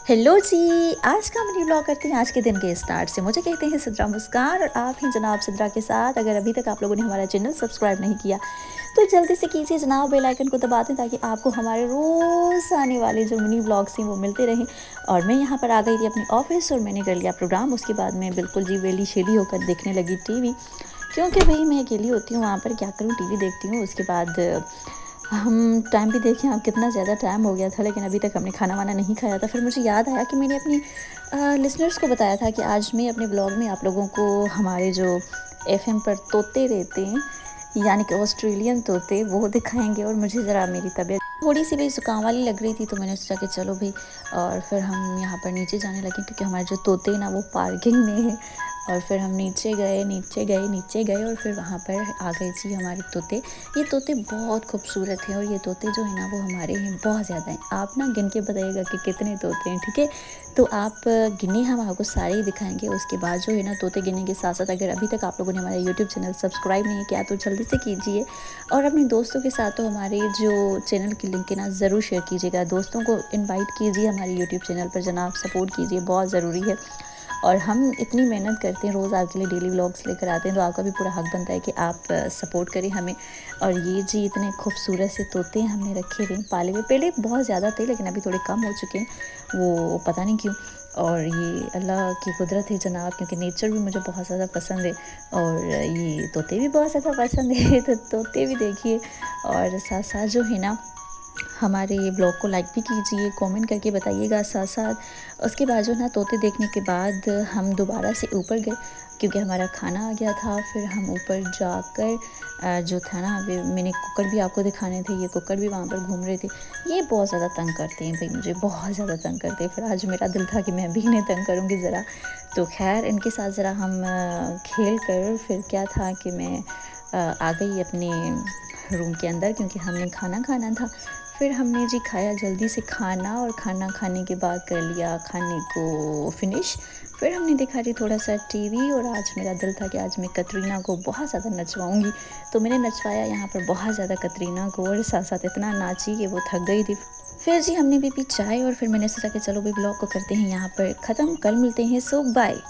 Hello जी, आज का mini blog करते हैं आज के दिन के स्टार्ट से। मुझे कहते हैं सिद्रा मुस्कान और आप हैं जनाब सिद्रा के साथ। अगर अभी तक आप लोगों ने हमारा चैनल सब्सक्राइब नहीं किया तो जल्दी से कीजिए जनाब, बेल आइकन को दबा दें ताकि आपको हमारे रोज़ आने वाले जो मिनी ब्लॉग्स हैं वो मिलते रहें। और मैं यहाँ पर आ गई थी अपनी ऑफिस और मैंने कर लिया प्रोग्राम। उसके बाद मैं बिल्कुल जी वेली शेली होकर देखने लगी टीवी, क्योंकि भाई मैं अकेली होती हूँ वहाँ पर, क्या करूँ, टीवी देखती हूँ। उसके बाद हम टाइम भी देखें अब कितना ज़्यादा टाइम हो गया था, लेकिन अभी तक हमने खाना वाना नहीं खाया था। फिर मुझे याद आया कि मैंने अपनी लिसनर्स को बताया था कि आज मैं अपने ब्लॉग में आप लोगों को हमारे जो एफएम पर तोते रहते हैं, यानी कि ऑस्ट्रेलियन तोते, वो दिखाएंगे। और मुझे ज़रा मेरी तबीयत थोड़ी सी भी ज़ुकाम वाली लग रही थी, तो मैंने सोचा कि चलो भाई। और फिर हम यहाँ पर नीचे जाने लगे क्योंकि हमारे जो तोते हैं ना वो पार्किंग में है। और फिर हम नीचे गए नीचे गए नीचे गए और फिर वहाँ पर आ गए जी हमारे तोते। ये तोते बहुत खूबसूरत हैं और ये तोते जो है ना वो हमारे हैं बहुत ज़्यादा हैं। आप ना गिन के बताइएगा कि कितने तोते हैं, ठीक है? तो आप गिने, हम आपको सारे ही दिखाएंगे। उसके बाद जो है ना तोते गिनने के साथ साथ अगर अभी तक आप लोगों ने हमारा यूट्यूब चैनल सब्सक्राइब नहीं किया तो जल्दी से कीजिए। और अपने दोस्तों के साथ तो हमारे जो चैनल की लिंक है ना ज़रूर शेयर कीजिएगा। दोस्तों को इन्वाइट कीजिए हमारे यूट्यूब चैनल पर, जनाब सपोर्ट कीजिए, बहुत ज़रूरी है। और हम इतनी मेहनत करते हैं, रोज़ आपके लिए डेली व्लॉग्स लेकर आते हैं, तो आपका भी पूरा हक बनता है कि आप सपोर्ट करें हमें। और ये जी इतने खूबसूरत से तोते हमने रखे हुए पाले हुए, पहले बहुत ज़्यादा थे लेकिन अभी थोड़े कम हो चुके हैं, वो पता नहीं क्यों। और ये अल्लाह की कुदरत है जनाब, क्योंकि नेचर भी मुझे बहुत ज़्यादा पसंद है और ये तोते भी बहुत ज़्यादा पसंद है। तो तोते भी देखिए और साथ साथ जो है ना हमारे ब्लॉग को लाइक भी कीजिए, कमेंट करके बताइएगा साथ साथ। उसके बाद जो ना तोते देखने के बाद हम दोबारा से ऊपर गए क्योंकि हमारा खाना आ गया था। फिर हम ऊपर जाकर जो था ना, मैंने कुक्कड़ भी आपको दिखाने थे, ये कुक्कड़ भी वहाँ पर घूम रहे थे। ये बहुत ज़्यादा तंग करते हैं भाई, मुझे बहुत ज़्यादा तंग करते हैं। फिर आज मेरा दिल था कि मैं भी इन्हें तंग करूँगी ज़रा। तो खैर इनके साथ ज़रा हम खेल कर फिर क्या था कि मैं आ गई अपने रूम के अंदर क्योंकि हमने खाना खाना था। फिर हमने जी खाया जल्दी से खाना, और खाना खाने के बाद कर लिया खाने को फिनिश। फिर हमने देखा जी थोड़ा सा टीवी, और आज मेरा दिल था कि आज मैं कतरीना को बहुत ज़्यादा नचवाऊँगी, तो मैंने नचवाया यहाँ पर बहुत ज़्यादा कतरीना को, और साथ साथ इतना नाची कि वो थक गई थी। फिर जी हमने भी पी चाय और फिर मैंने सोचा कि चलो भी ब्लॉग को करते हैं यहाँ पर ख़त्म, कल मिलते हैं, सो बाय।